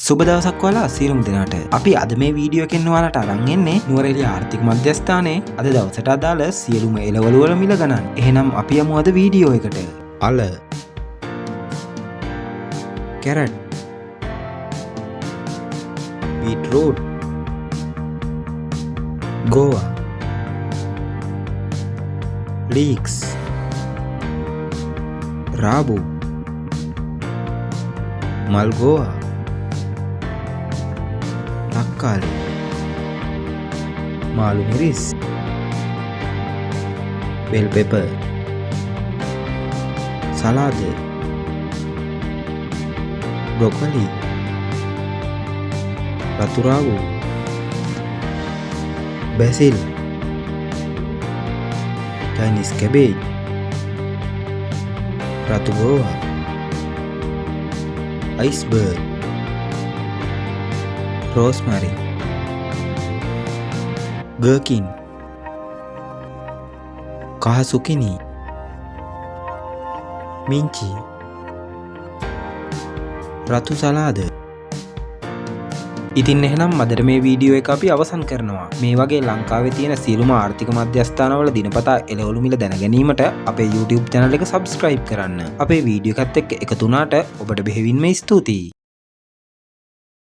සුබ දවසක් ඔයාලා සියලුම දෙනාට. අපි අද මේ වීඩියෝ එකෙන් ඔයාලට අරන් එන්නේ නුවරඑළිය ආර්ථික මධ්‍යස්ථානයේ අද දවසට අදාළ සියලුම එළවලු වල මිල ගණන්. එහෙනම් අපි යමු අද වීඩියෝ එකට. අල, කැරට්, බීට්රූට්, ගෝවා, ලීක්ස්, රාබු, මල්ගෝවා, තක්කාලි, මාළු මිරිස්, බෙල් පෙපර්, සලාද, බ්‍රොකොලි, රතු රාවු, බැසිල්, චයිනීස් කැබේජ්, රතු ගෝවා, අයිස්බර්ග්, රෝස්මරි, ගර්කින්, කහ සුකිනි, මිංචි, රතු සලාද. ඉතින් එහෙනම් අදට මේ වීඩියෝ එක අපි අවසන් කරනවා. මේ වගේ ලංකාවේ තියෙන සියලුම ආර්ථික මධ්‍යස්ථානවල දිනපතා එළවලු මිල දැන ගැනීමට අපේ YouTube channel එක subscribe කරන්න. අපේ වීඩියෝ එකත් එක්ක එකතු වුණාට ඔබට බෙහෙවින්ම ස්තුතියි.